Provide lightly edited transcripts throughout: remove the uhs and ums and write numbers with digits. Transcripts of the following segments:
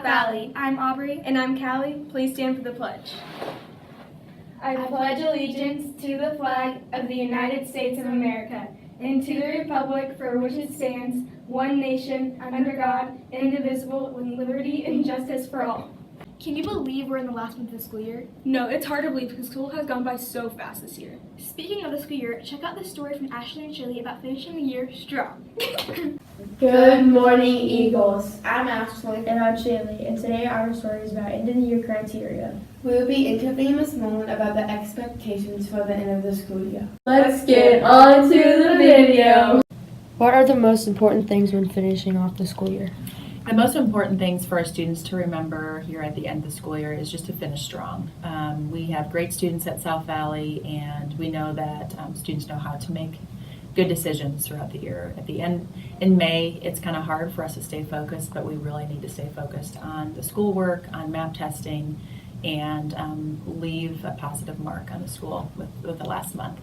South Valley. I'm Aubrey. And I'm Callie. Please stand for the pledge. I pledge allegiance to the flag of the United States of America and to the republic for which it stands, one nation, under God, indivisible, with liberty and justice for all. Can you believe we're in the last month of the school year? No, it's hard to believe because school has gone by so fast this year. Speaking of the school year, check out this story from Ashley and Shirley about finishing the year strong. Good morning, Eagles. I'm Ashley. And I'm Shaylee, and today our story is about end of the year criteria. We will be interviewing Ms. Mullen about the expectations for the end of the school year. Let's get on to the video. What are the most important things when finishing off the school year? The most important things for our students to remember here at the end of the school year is just to finish strong. We have great students at South Valley, and we know that students know how to make good decisions throughout the year. At the end, in May, it's kind of hard for us to stay focused, but we really need to stay focused on the schoolwork, on map testing, and leave a positive mark on the school with the last month.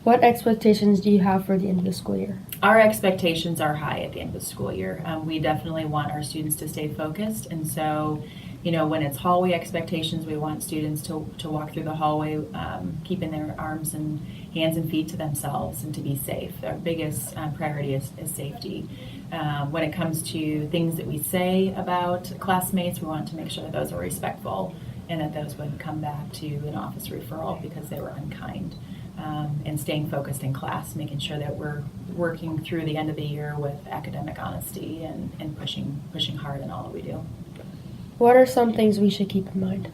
What expectations do you have for the end of the school year? Our expectations are high at the end of the school year. We definitely want our students to stay focused, and so, when it's hallway expectations, we want students to walk through the hallway keeping their arms and hands and feet to themselves and to be safe. Our biggest priority is safety. When it comes to things that we say about classmates, we want to make sure that those are respectful and that those would come back to an office referral because they were unkind. And staying focused in class, making sure that we're working through the end of the year with academic honesty and pushing hard in all that we do. What are some things we should keep in mind?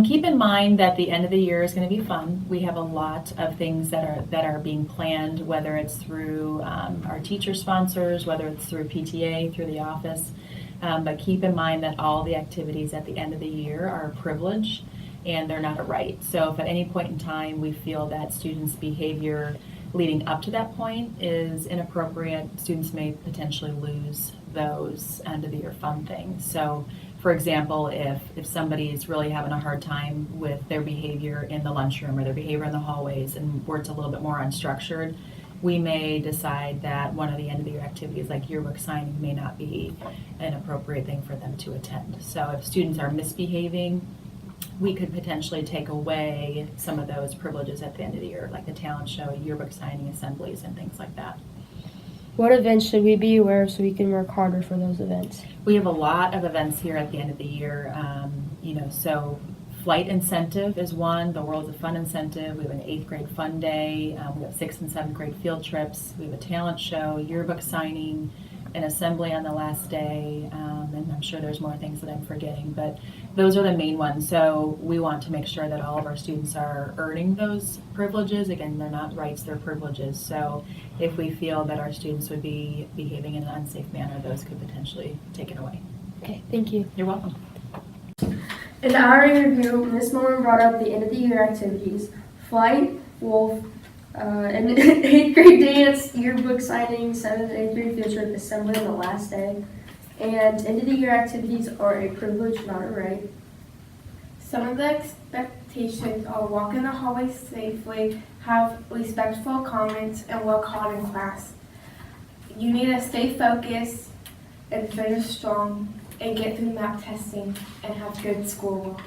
Keep in mind that the end of the year is going to be fun. We have a lot of things that are being planned, whether it's through our teacher sponsors, whether it's through PTA, through the office. But keep in mind that all the activities at the end of the year are a privilege and they're not a right. So if at any point in time we feel that students' behavior leading up to that point is inappropriate, students may potentially lose those end of the year fun things. So for example, if somebody is really having a hard time with their behavior in the lunchroom or their behavior in the hallways and where it's a little bit more unstructured, we may decide that one of the end of the year activities like yearbook signing may not be an appropriate thing for them to attend. So if students are misbehaving, we could potentially take away some of those privileges at the end of the year, like the talent show, yearbook signing assemblies, and things like that. What events should we be aware of so we can work harder for those events? We have a lot of events here at the end of the year. So flight incentive is one, the Worlds of Fun incentive. We have an 8th grade fun day. We have 6th and 7th grade field trips. We have a talent show, yearbook signing, an assembly on the last day, and I'm sure there's more things that I'm forgetting, but those are the main ones. So we want to make sure that all of our students are earning those privileges. Again, they're not rights, they're privileges. So if we feel that our students would be behaving in an unsafe manner, those could potentially take it away. Okay, thank you. You're welcome. In our review, Ms. Mullen brought up the end of the year activities: flight, wolf, an 8th grade dance, yearbook signing, 7th and 8th grade field trip, assembly on the last day. And end of the year activities are a privilege, not a right. Some of the expectations are walk in the hallway safely, have respectful comments, and work hard in class. You need to stay focused and finish strong and get through map testing and have good schoolwork.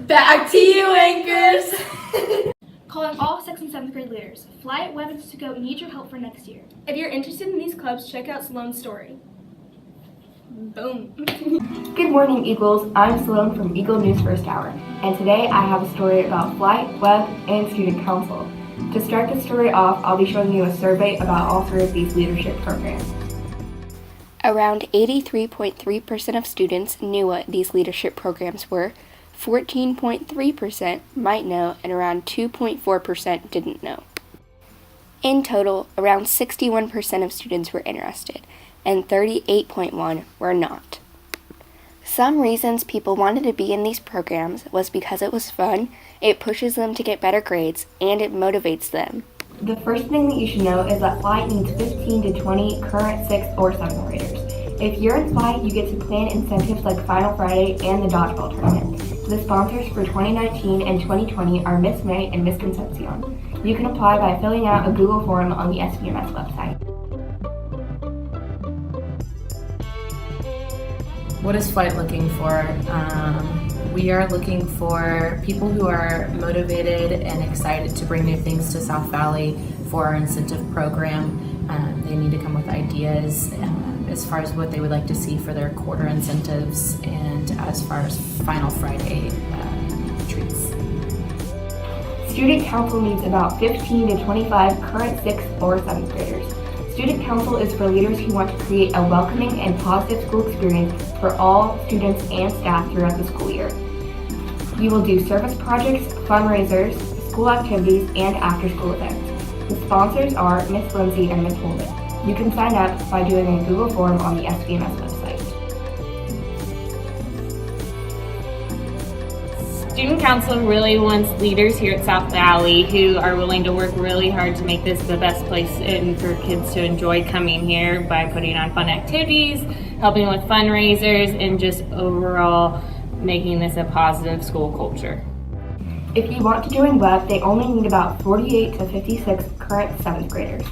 Back to you, anchors! Calling all 6th and 7th grade leaders. Flight, Web, and Cisco need your help for next year. If you're interested in these clubs, check out Sloan's story. Boom. Good morning, Eagles. I'm Sloan from Eagle News First Hour, and today I have a story about Flight, Web, and Student Council. To start the story off, I'll be showing you a survey about all 3 of these leadership programs. Around 83.3% of students knew what these leadership programs were, 14.3% might know, and around 2.4% didn't know. In total, around 61% of students were interested, and 38.1% were not. Some reasons people wanted to be in these programs was because it was fun, it pushes them to get better grades, and it motivates them. The first thing that you should know is that Flight needs 15 to 20 current 6th or 7th graders. If you're in Flight, you get to plan incentives like Final Friday and the dodgeball tournament. The sponsors for 2019 and 2020 are Miss May and Miss Concepcion. You can apply by filling out a Google form on the SVMS website. What is Flight looking for? We are looking for people who are motivated and excited to bring new things to South Valley for our incentive program. They need to come with ideas as far as what they would like to see for their quarter incentives and as far as Final Friday treats. Student Council needs about 15 to 25 current 6th or 7th graders. Student Council is for leaders who want to create a welcoming and positive school experience for all students and staff throughout the school year. You will do service projects, fundraisers, school activities, and after-school events. The sponsors are Miss Lindsay and Miss Holden. You can sign up by doing a Google form on the SVMS website. Student Council really wants leaders here at South Valley who are willing to work really hard to make this the best place for kids to enjoy coming here by putting on fun activities, helping with fundraisers, and just overall making this a positive school culture. If you want to join WEB, they only need about 48 to 56 current 7th graders.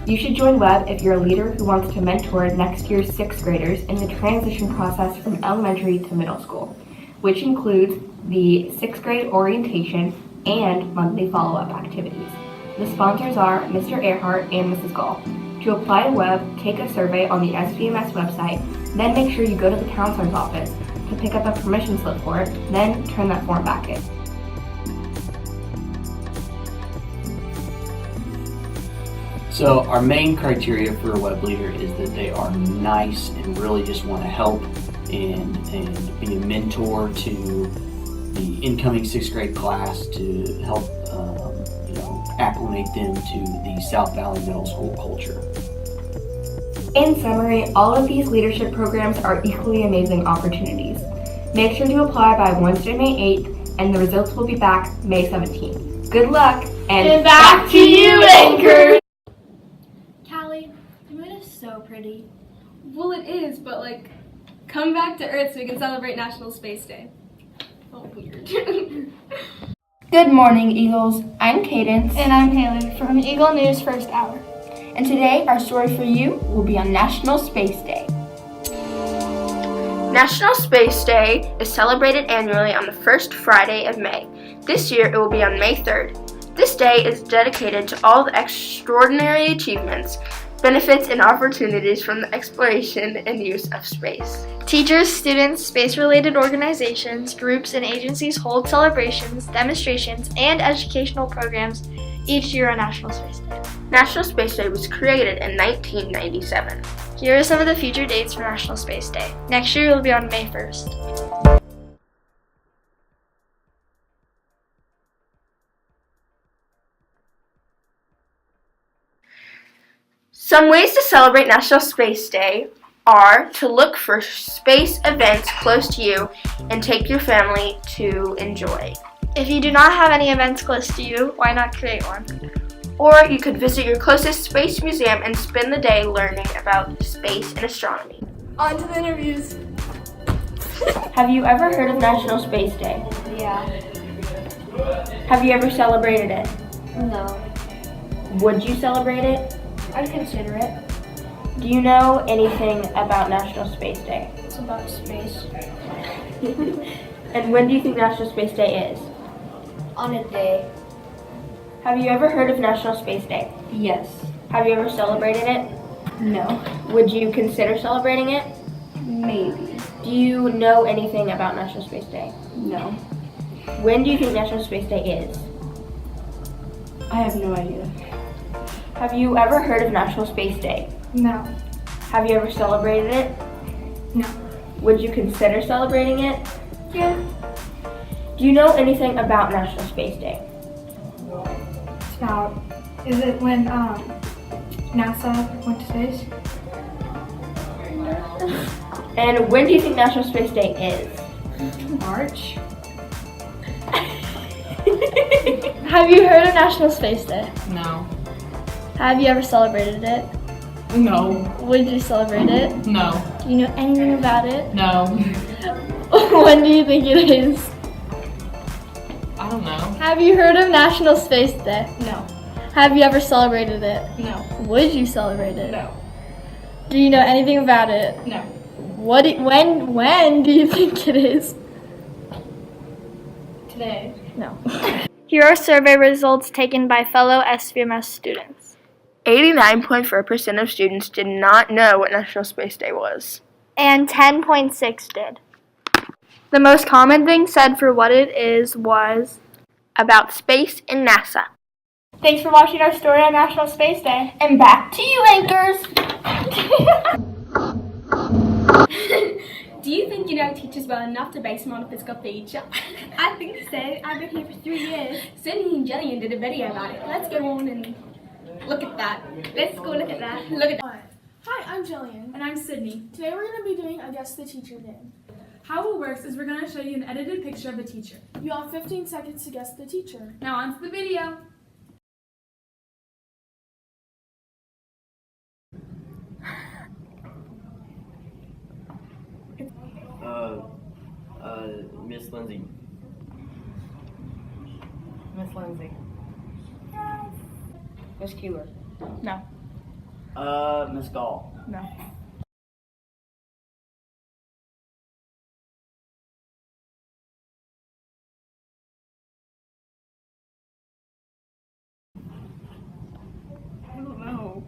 You should join WEB if you're a leader who wants to mentor next year's 6th graders in the transition process from elementary to middle school, which includes the 6th grade orientation and monthly follow-up activities. The sponsors are Mr. Earhart and Mrs. Gall. To apply to WEB, take a survey on the SVMS website, then make sure you go to the counselor's office to pick up a permission slip for it, then turn that form back in. So our main criteria for a web leader is that they are nice and really just want to help and be a mentor to the incoming 6th grade class to help acclimate them to the South Valley Middle School culture. In summary, all of these leadership programs are equally amazing opportunities. Make sure to apply by Wednesday, May 8th, and the results will be back May 17th. Good luck, and back to you, Anchor! Callie, the moon is so pretty. Well, it is, but like, come back to Earth so we can celebrate National Space Day. Oh, weird. Good morning, Eagles. I'm Cadence. And I'm Haley from Eagle News First Hour. And today, our story for you will be on National Space Day. National Space Day is celebrated annually on the first Friday of May. This year, it will be on May 3rd. This day is dedicated to all the extraordinary achievements, benefits, and opportunities from the exploration and use of space. Teachers, students, space-related organizations, groups, and agencies hold celebrations, demonstrations, and educational programs each year on National Space Day. National Space Day was created in 1997. Here are some of the future dates for National Space Day. Next year it will be on May 1st. Some ways to celebrate National Space Day are to look for space events close to you and take your family to enjoy. If you do not have any events close to you, why not create one? Or you could visit your closest space museum and spend the day learning about space and astronomy. On to the interviews. Have you ever heard of National Space Day? Yeah. Have you ever celebrated it? No. Would you celebrate it? I'd consider it. Do you know anything about National Space Day? It's about space. And when do you think National Space Day is? On a day. Have you ever heard of National Space Day? Yes. Have you ever celebrated it? No. Would you consider celebrating it? Maybe. Do you know anything about National Space Day? No. When do you think National Space Day is? I have no idea. Have you ever heard of National Space Day? No. Have you ever celebrated it? No. Would you consider celebrating it? Yeah. Do you know anything about National Space Day? It's about, is it when NASA went to space? And when do you think National Space Day is? March. Have you heard of National Space Day? No. Have you ever celebrated it? No. Would you celebrate it? No. Do you know anything about it? No. When do you think it is? I don't know. Have you heard of National Space Day? No. Have you ever celebrated it? No. Would you celebrate it? No. Do you know anything about it? No. When do you think it is? Today. No. Here are survey results taken by fellow SVMS students. 89.4% of students did not know what National Space Day was. And 10.6 did. The most common thing said for what it is was About space and NASA. Thanks for watching our story on National Space Day. And back to you, anchors! Do you think you know teachers well enough to base them on a physical feature? I think so. I've been here for 3 years. Cindy and Jillian did a video about it. Let's go on and look at that. Let's go look at that. Look at that. Hi, I'm Jillian. And I'm Sydney. Today we're going to be doing a Guess the Teacher game. How it works is we're going to show you an edited picture of a teacher. You have 15 seconds to guess the teacher. Now on to the video. Miss Lindsay. Miss Lindsay. Miss Keeler. No. Miss Gall. No. I don't know.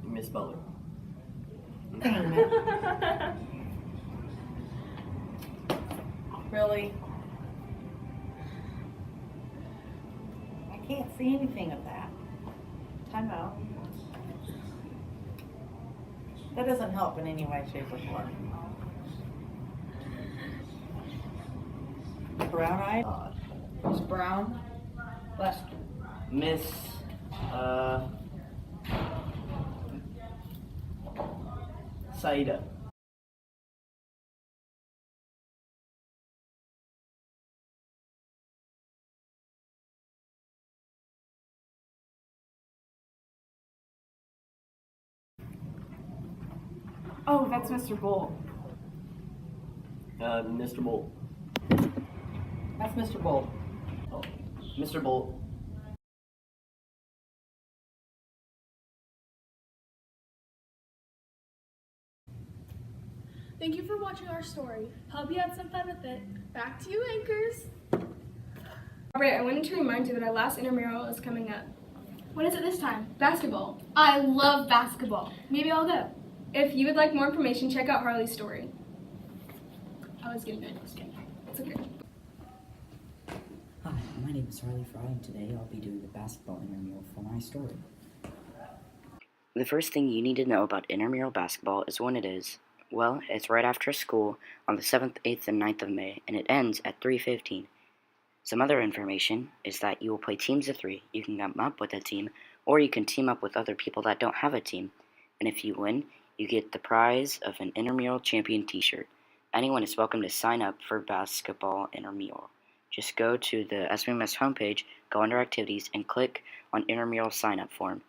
Miss Butler. Really? I can't see anything of that. Time out. That doesn't help in any way, shape, or form. Brown-eyed? Miss Brown? Lester. Miss, Saida. Oh, that's Mr. Bull. Mr. Bolt. That's Mr. Bolt. Oh, Mr. Bolt. Thank you for watching our story. Hope you had some fun with it. Back to you, anchors. Robert, I wanted to remind you that our last intramural is coming up. What is it this time? Basketball. I love basketball. Maybe I'll go. If you would like more information, check out Harley's story. I was getting it. It's okay. Hi, my name is Harley Fry, and today I'll be doing the basketball intramural for my story. The first thing you need to know about intramural basketball is when it is. Well, it's right after school on the 7th, 8th, and 9th of May, and it ends at 3:15. Some other information is that you will play teams of 3. You can come up with a team, or you can team up with other people that don't have a team. And if you win, you get the prize of an intramural champion t-shirt. Anyone is welcome to sign up for basketball intramural. Just go to the SVMS homepage, go under activities, and click on intramural sign-up form.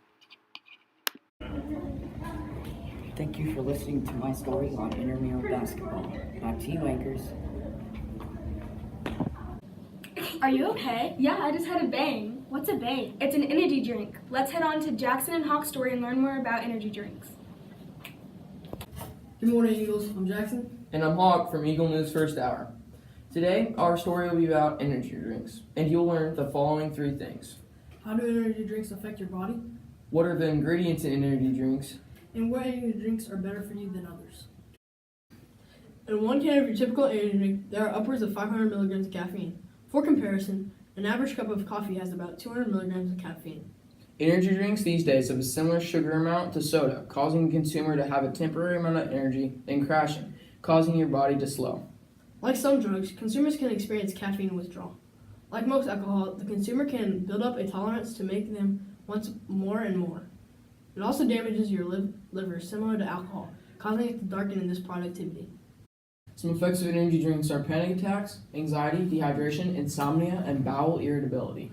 Thank you for listening to my story on intramural basketball. Back to you, anchors. Are you okay? Yeah, I just had a bang. What's a bang? It's an energy drink. Let's head on to Jackson and Hawk's story and learn more about energy drinks. Good morning, Eagles. I'm Jackson. And I'm Hawk from Eagle News First Hour. Today, our story will be about energy drinks, and you'll learn the following 3 things. How do energy drinks affect your body? What are the ingredients in energy drinks? And what energy drinks are better for you than others? In one can of your typical energy drink, there are upwards of 500 milligrams of caffeine. For comparison, an average cup of coffee has about 200 milligrams of caffeine. Energy drinks these days have a similar sugar amount to soda, causing the consumer to have a temporary amount of energy, then crashing, causing your body to slow. Like some drugs, consumers can experience caffeine withdrawal. Like most alcohol, the consumer can build up a tolerance to make them want more and more. It also damages your liver, similar to alcohol, causing it to darken in this productivity. Some effects of energy drinks are panic attacks, anxiety, dehydration, insomnia, and bowel irritability.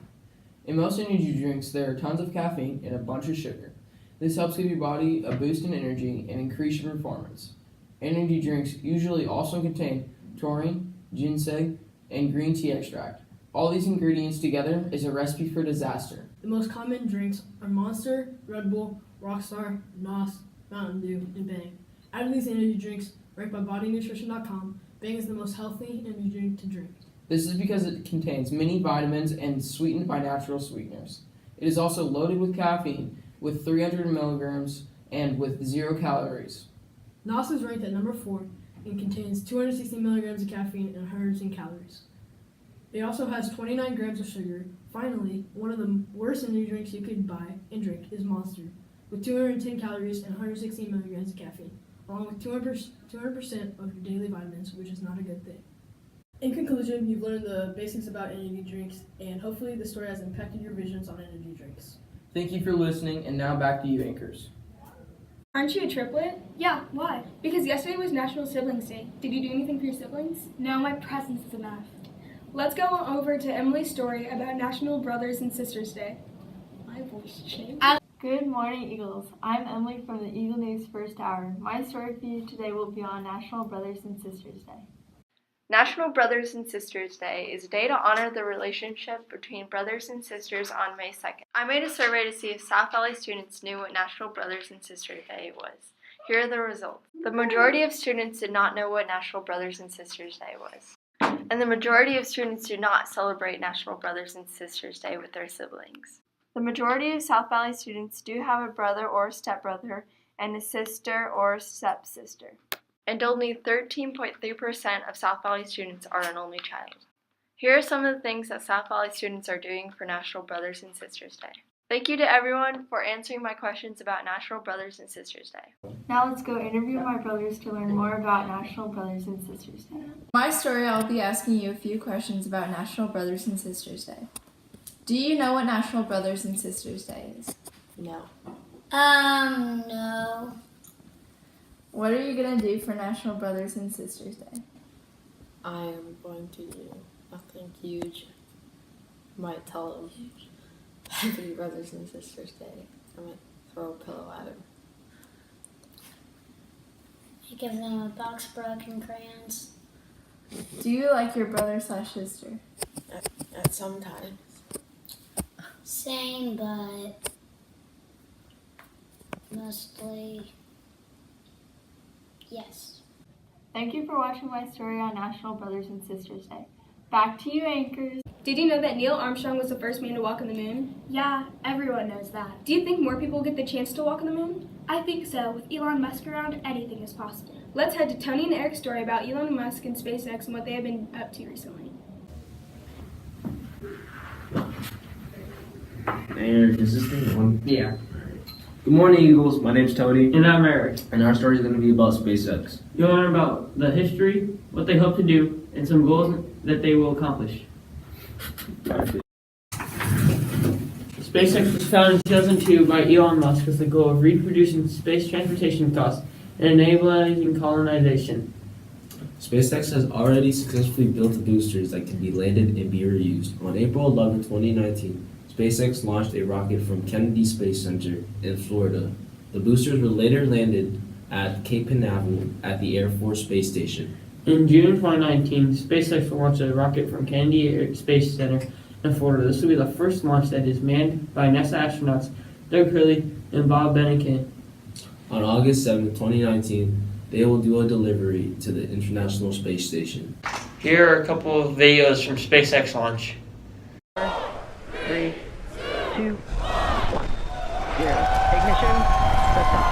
In most energy drinks, there are tons of caffeine and a bunch of sugar. This helps give your body a boost in energy and increase your performance. Energy drinks usually also contain taurine, ginseng, and green tea extract. All these ingredients together is a recipe for disaster. The most common drinks are Monster, Red Bull, Rockstar, NOS, Mountain Dew, and Bang. Out of these energy drinks, ranked by BodyNutrition.com, Bang is the most healthy energy drink to drink. This is because it contains many vitamins and sweetened by natural sweeteners. It is also loaded with caffeine, with 300 milligrams and with 0 calories. NOS is ranked at number 4 and contains 260 milligrams of caffeine and 110 calories. It also has 29 grams of sugar. Finally, one of the worst energy drinks you could buy and drink is Monster, with 210 calories and 116 milligrams of caffeine, along with 200% of your daily vitamins, which is not a good thing. In conclusion, you've learned the basics about energy drinks, and hopefully the story has impacted your visions on energy drinks. Thank you for listening, and now back to you, anchors. Aren't you a triplet? Yeah, why? Because yesterday was National Siblings Day. Did you do anything for your siblings? No, my presence is enough. Let's go over to Emily's story about National Brothers and Sisters Day. My voice changed. Good morning, Eagles. I'm Emily from the Eagle News First Hour. My story for you today will be on National Brothers and Sisters Day. National Brothers and Sisters Day is a day to honor the relationship between brothers and sisters on May 2nd. I made a survey to see if South Valley students knew what National Brothers and Sisters Day was. Here are the results. The majority of students did not know what National Brothers and Sisters Day was. And the majority of students do not celebrate National Brothers and Sisters Day with their siblings. The majority of South Valley students do have a brother or stepbrother and a sister or stepsister. And only 13.3% of South Valley students are an only child. Here are some of the things that South Valley students are doing for National Brothers and Sisters Day. Thank you to everyone for answering my questions about National Brothers and Sisters Day. Now let's go interview my brothers to learn more about National Brothers and Sisters Day. My story, I'll be asking you a few questions about National Brothers and Sisters Day. Do you know what National Brothers and Sisters Day is? No. No. What are you going to do for National Brothers and Sisters Day? I am going to do nothing huge. Might tell them Happy Brothers and Sisters Day. I might throw a pillow at him. I give them a box of broken crayons. Do you like your brother/sister? At some times. Same, but mostly yes. Thank you for watching my story on National Brothers and Sisters Day. Back to you, anchors. Did you know that Neil Armstrong was the first man to walk on the moon? Yeah, everyone knows that. Do you think more people get the chance to walk on the moon? I think so. With Elon Musk around, anything is possible. Let's head to Tony and Eric's story about Elon Musk and SpaceX and what they have been up to recently. And is this thing on? Yeah. Good morning, Eagles. My name's Tony. And I'm Eric. And our story is going to be about SpaceX. You'll learn about the history, what they hope to do, and some goals that they will accomplish. SpaceX was founded in 2002 by Elon Musk with the goal of reducing space transportation costs and enabling colonization. SpaceX has already successfully built boosters that can be landed and be reused. On April 11, 2019, SpaceX launched a rocket from Kennedy Space Center in Florida. The boosters were later landed at Cape Canaveral at the Air Force Space Station. In June 2019, SpaceX will launch a rocket from Kennedy Space Center in Florida. This will be the first launch that is manned by NASA astronauts Doug Hurley and Bob Behnken. On August 7, 2019, they will do a delivery to the International Space Station. Here are a couple of videos from SpaceX launch. 3, 2, 1, 0. Ignition, liftoff.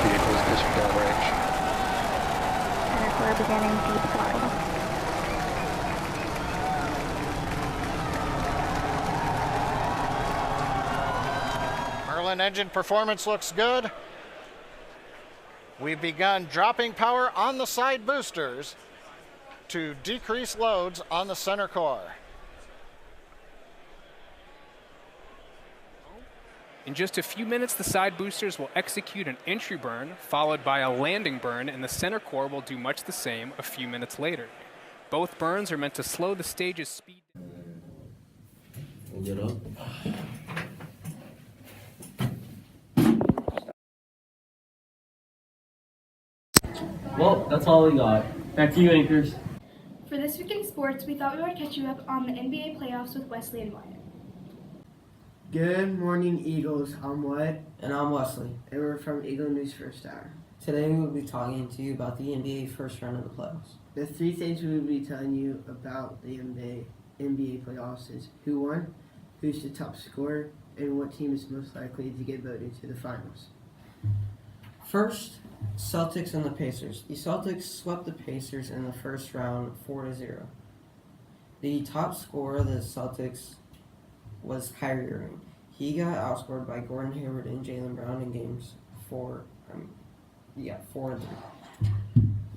Vehicles district downrange. And we're beginning deep throttle. Merlin engine performance looks good. We've begun dropping power on the side boosters to decrease loads on the center core. In just a few minutes, the side boosters will execute an entry burn, followed by a landing burn, and the center core will do much the same a few minutes later. Both burns are meant to slow the stage's speed. Hold it up. Well, that's all we got. Back to you, anchors. For this weekend's sports, we thought we would catch you up on the NBA playoffs with Wesley and Wyatt. Good morning, Eagles. I'm Wyatt. And I'm Wesley. And we're from Eagle News First Hour. Today we will be talking to you about the NBA first round of the playoffs. The three things we will be telling you about the NBA playoffs is who won, who's the top scorer, and what team is most likely to get voted to the finals. First, Celtics and the Pacers. The Celtics swept the Pacers in the first round 4-0. The top scorer of the Celtics was Kyrie Irving. He got outscored by Gordon Hayward and Jaylen Brown in games 4 and 3.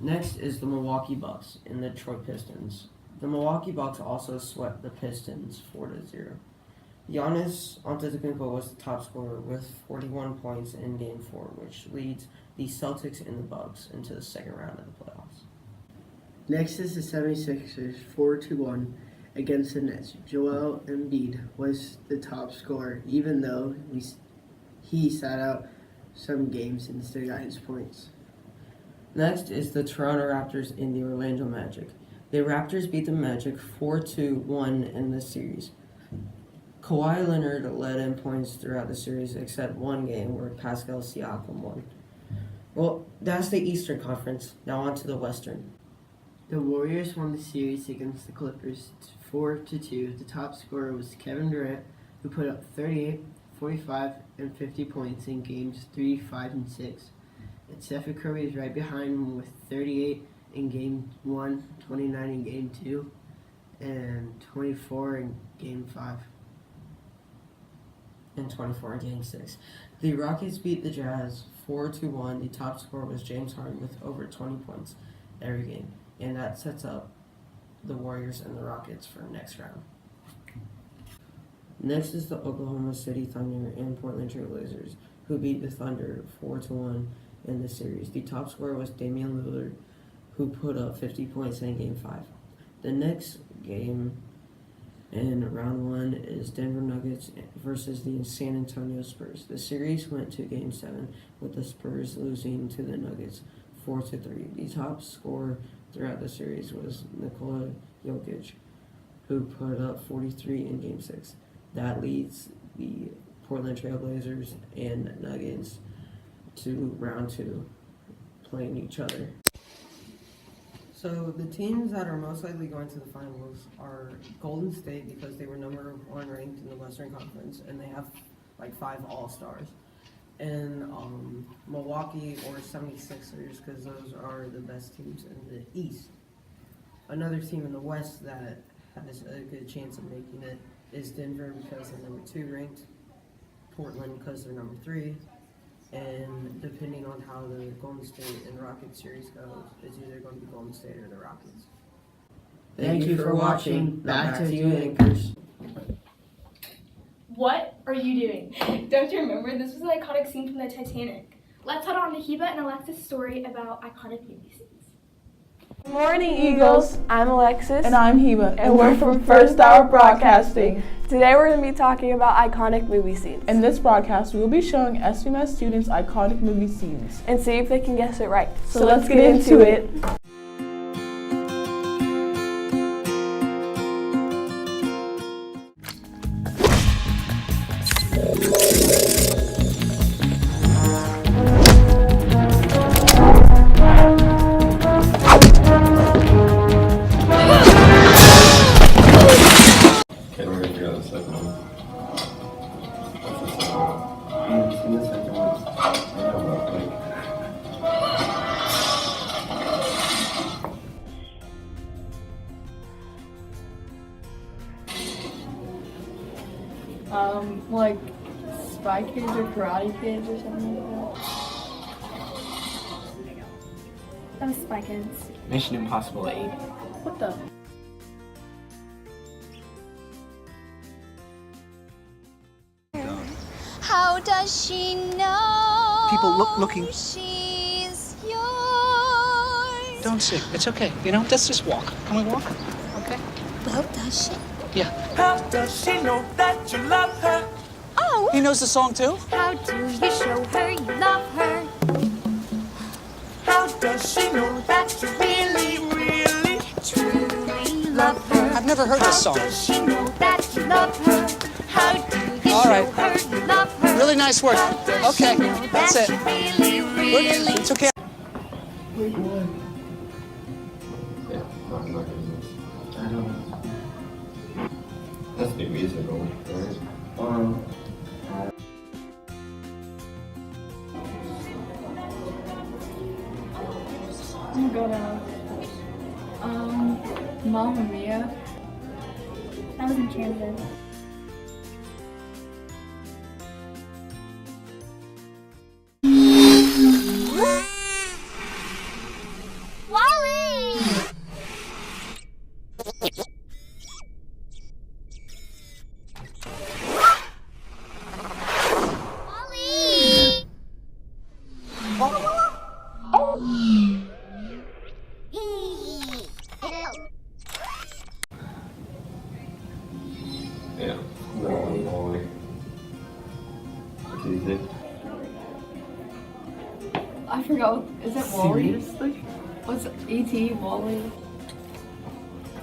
Next is the Milwaukee Bucks and the Detroit Pistons. The Milwaukee Bucks also swept the Pistons 4-0. Giannis Antetokounmpo was the top scorer with 41 points in Game 4, which leads the Celtics and the Bucks into the second round of the playoffs. Next is the 76ers 4-1 against the Nets. Joel Embiid was the top scorer, even though he sat out some games and still got his points. Next is the Toronto Raptors and the Orlando Magic. The Raptors beat the Magic 4-1 in the series. Kawhi Leonard led in points throughout the series except one game where Pascal Siakam won. Well, that's the Eastern Conference. Now on to the Western. The Warriors won the series against the Clippers 4-2. The top scorer was Kevin Durant, who put up 38, 45, and 50 points in games 3, 5, and 6. And Stephen Curry is right behind him with 38 in Game 1, 29 in Game 2, and 24 in Game 5. And 24 in Game 6. The Rockets beat the Jazz 4-1. The top scorer was James Harden with over 20 points every game. And that sets up the Warriors and the Rockets for next round. Next is the Oklahoma City Thunder and Portland Trail Blazers, who beat the Thunder 4-1 in the series. The top scorer was Damian Lillard, who put up 50 points in Game 5. The next game in round 1 is Denver Nuggets versus the San Antonio Spurs. The series went to Game 7, with the Spurs losing to the Nuggets 4-3. The top scorer throughout the series was Nikola Jokic, who put up 43 in Game 6. That leads the Portland Trail Blazers and Nuggets to round 2, playing each other. So the teams that are most likely going to the finals are Golden State, because they were number 1 ranked in the Western Conference and they have like 5 All-Stars. And Milwaukee or 76ers, because those are the best teams in the East. Another team in the West that has a good chance of making it is Denver, because they're number 2 ranked, Portland because they're number 3, and depending on how the Golden State and Rockets series goes, it's either going to be Golden State or the Rockets. Thank you for watching. Back to you, anchors. What are you doing? Don't you remember? This was an iconic scene from the Titanic. Let's head on to Heba and Alexis' story about iconic movie scenes. Good morning, Eagles. I'm Alexis. And I'm Heba. And we're from First Hour Broadcasting. Today we're going to be talking about iconic movie scenes. In this broadcast, we will be showing SVMS students iconic movie scenes. And see if they can guess it right. So let's get into it. Like Spy Kids or Karate Kids or something like that. That was Spy Kids. Mission Impossible 8. What the? How does she know? People looking. She's yours. Don't sing. It's okay. You know, let's just walk. Can we walk? Okay. Well, does she? Yeah. How does she know that you love her? Oh. He knows the song too? How do you show her you love her? How does she know that you really, really, truly love never heard this song. Does she know that you love her? How do you All right. show her you love her? Really nice work. How does Okay, she know that's that it. you really, really It's okay. Wait, what? Yeah, not gonna miss. I don't. That's new musical, right? I'm gonna Mamma Mia. That was Enchanted. Yeah. Wally. What do you think? I forgot. Is it Wally? Seriously? What's it? E.T. Wally?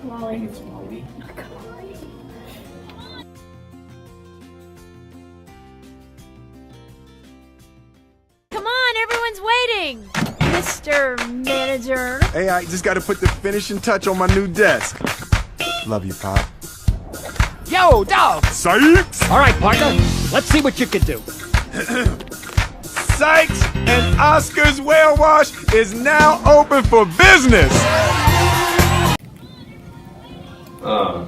Wally. It's Wally. Come on, everyone's waiting! Mr. Manager. Hey, I just gotta put the finishing touch on my new desk. Love you, Pop. Yo, dog! Sykes! All right, partner. Let's see what you can do. Sykes and Oscar's Whale Wash is now open for business! I'm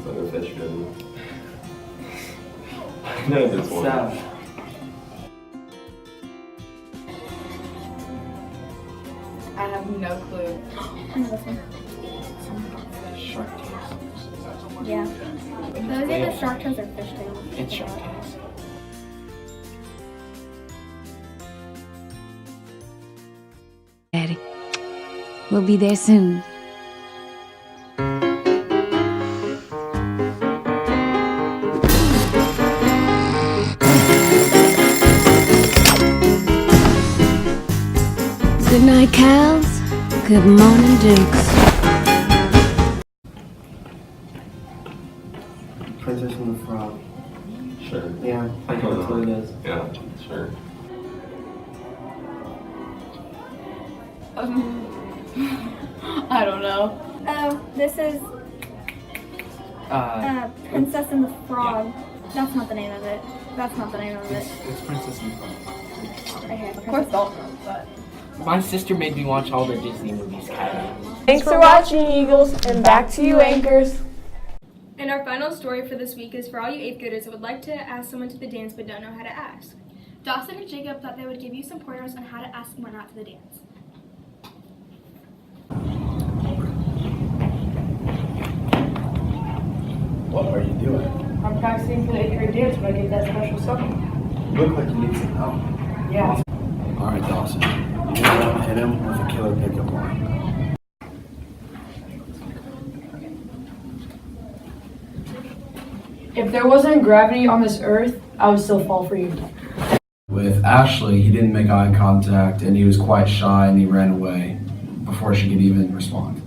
so fish good. I know this one. I have no clue. Shark tails. Yeah. Those are the shark tails or fish tails. It's shark tails. Daddy. We'll be there soon. Good night, cows. Good morning, dukes. Princess and the Frog. Sure. Yeah, I know that's what it is. Yeah, sure. I don't know. Oh, this is Princess and the Frog. That's not the name of it. That's not the name of it. It's Princess and the Frog. Okay, Of course, don't know, but. My sister made me watch all the Disney movies, Kylie. Thanks for watching, Eagles, and back to you, Anchors. And our final story for this week is for all you 8th graders that would like to ask someone to the dance but don't know how to ask. Dawson and Jacob thought they would give you some pointers on how to ask someone out to the dance. What are you doing? I'm practicing for the 8th grade dance when I get that special someone. You look like you need some help. Yeah. Alright, Dawson. You gotta hit him with a killer pickup line. If there wasn't gravity on this earth, I would still fall for you. With Ashley, he didn't make eye contact and he was quite shy and he ran away before she could even respond.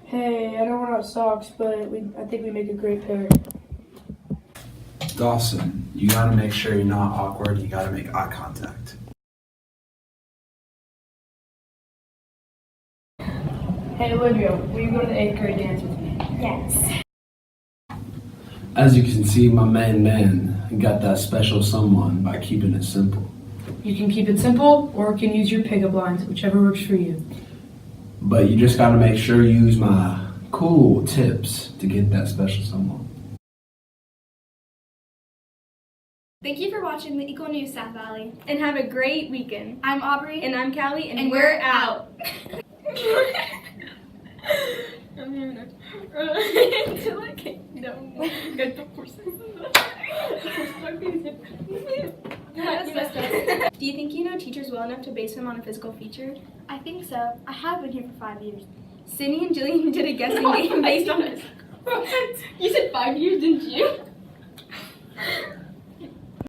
Hey, I know we're not socks, but I think we make a great pair. Dawson, you gotta make sure you're not awkward, you gotta make eye contact. Hey, Olivia, will you go to the 8th grade dance with me? Yes. As you can see, my main man got that special someone by keeping it simple. You can keep it simple, or you can use your pickup lines, whichever works for you. But you just gotta make sure you use my cool tips to get that special someone. Thank you for watching the Equal News South Valley. And have a great weekend. I'm Aubrey. And I'm Callie, and, And we're we're out. I'm having until I can't. No, get the horses. Do you think you know teachers well enough to base them on a physical feature? I think so. I have been here for 5 years. Cindy and Jillian did a guessing game based on this. You said 5 years, didn't you?